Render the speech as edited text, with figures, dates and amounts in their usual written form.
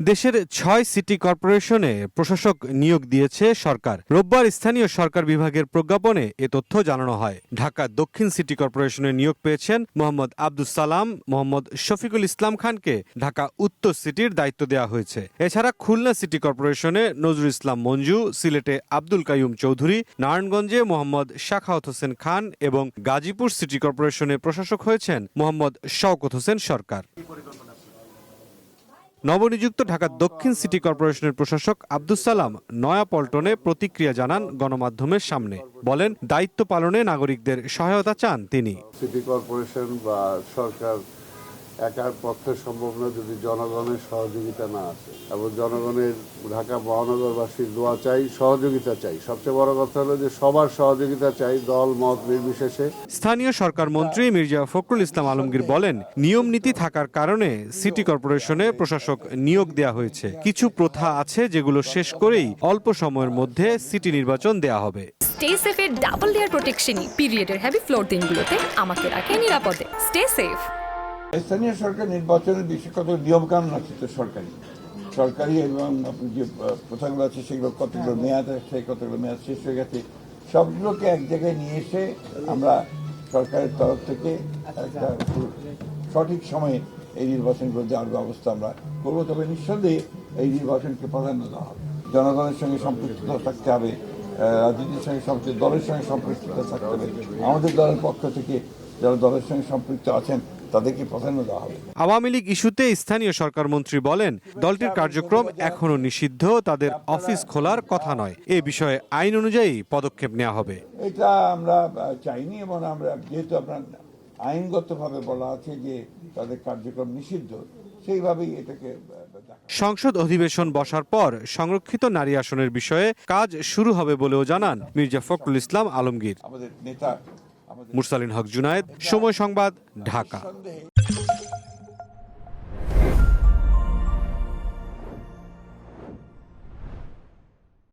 দেশের ৬ সিটি কর্পোরেশনে প্রশাসক নিয়োগ দিয়েছে সরকার। রোববার স্থানীয় সরকার বিভাগের প্রজ্ঞাপনে এ তথ্য জানানো হয়। ঢাকা দক্ষিণ সিটি কর্পোরেশনে নিয়োগ পেয়েছেন মোহাম্মদ আব্দুস সালাম। মোহাম্মদ শফিকুল ইসলাম খানকে ঢাকা উত্তর সিটির দায়িত্ব দেওয়া হয়েছে। এছাড়া খুলনা সিটি কর্পোরেশনে নজরুল ইসলাম মঞ্জু, সিলেটে আব্দুল কাইয়ুম চৌধুরী, নারায়ণগঞ্জে মোহাম্মদ শাখাওয়াত হোসেন খান এবং গাজীপুর সিটি কর্পোরেশনে প্রশাসক হয়েছেন মোহাম্মদ শওকত হোসেন সরকার। নবনিযুক্ত ঢাকা দক্ষিণ সিটি কর্পোরেশনের প্রশাসক আব্দুস সালাম নয়াপল্টনে প্রতিক্রিয়া জানান গণমাধ্যমের সামনে। বলেন, দায়িত্ব পালনে নাগরিকদের সহায়তা চান তিনি। সিটি কর্পোরেশন বা সরকার একার পক্ষে সম্ভব না যদি জনগণের সহযোগিতা না আসে, এবং জনগণের ঢাকা মহানগরবাসীর দোয়া চাই, সহযোগিতা চাই। সবচেয়ে বড় কথা হলো যে সবার সহযোগিতা চাই, দল মত নির্বিশেষে। স্থানীয় সরকার মন্ত্রী মির্জা ফখরুল ইসলাম আলমগীর বলেন, নিয়ম নীতি থাকার কারণে সিটি কর্পোরেশনে প্রশাসক নিয়োগ দেওয়া হয়েছে। কিছু প্রথা আছে যেগুলো শেষ করেই অল্প সময়ের মধ্যে সিটি নির্বাচন দেওয়া হবে। স্টে সেফের ডাবল লেয়ার প্রোটেকশনই পিরিয়ডের হেভি ফ্লোর দিনগুলোতে আমাকে রাখে নিরাপদে। Stay safe. স্থানীয় সরকার নির্বাচনের বিষয়ে কত নিয়মকানুন আছে তো সরকারি এবং যে প্রথাগুলো আছে সেগুলো কতগুলো মেয়াদ আছে, কতগুলো মেয়াদ শেষ হয়ে গেছে, সবগুলোকে এক জায়গায় নিয়ে এসে আমরা সরকারের তরফ থেকে একটা সঠিক সময়ে এই নির্বাচনগুলো দেওয়ার ব্যবস্থা আমরা করবো। তবে নিঃসন্দেহে এই নির্বাচনকে প্রাধান্য দেওয়া হবে। জনগণের সঙ্গে সম্পৃক্ততা থাকতে হবে, রাজনীতির সঙ্গে দলের সঙ্গে সম্পৃক্ততা থাকতে হবে। আমাদের দলের পক্ষ থেকে যারা দলের সঙ্গে সম্পৃক্ত আছেন তাদেরকে প্রাধান্য দেওয়া হবে। আওয়ামী লীগ ইস্যুতে স্থানীয় সরকার মন্ত্রী বলেন, দলটির কার্যক্রম এখনো নিষিদ্ধ, তাদের অফিস খোলার কথা নয়। এ বিষয়ে আইন অনুযায়ী পদক্ষেপ নেওয়া হবে। এটা আমরা চাইনি, এবং আমরা যেহেতু আপনার আইনগতভাবে বলা আছে যে তাদের কার্যক্রম নিষিদ্ধ, সেইভাবেই এটাকে। সংসদ অধিবেশন বসার পর সংরক্ষিত নারী আসনের বিষয়ে কাজ শুরু হবে বলেও জানান মির্জা ফখরুল ইসলাম আলমগীর। আমাদের নেতা মুরসালিন হক জুনায়েদ, সময় সংবাদ, ঢাকা।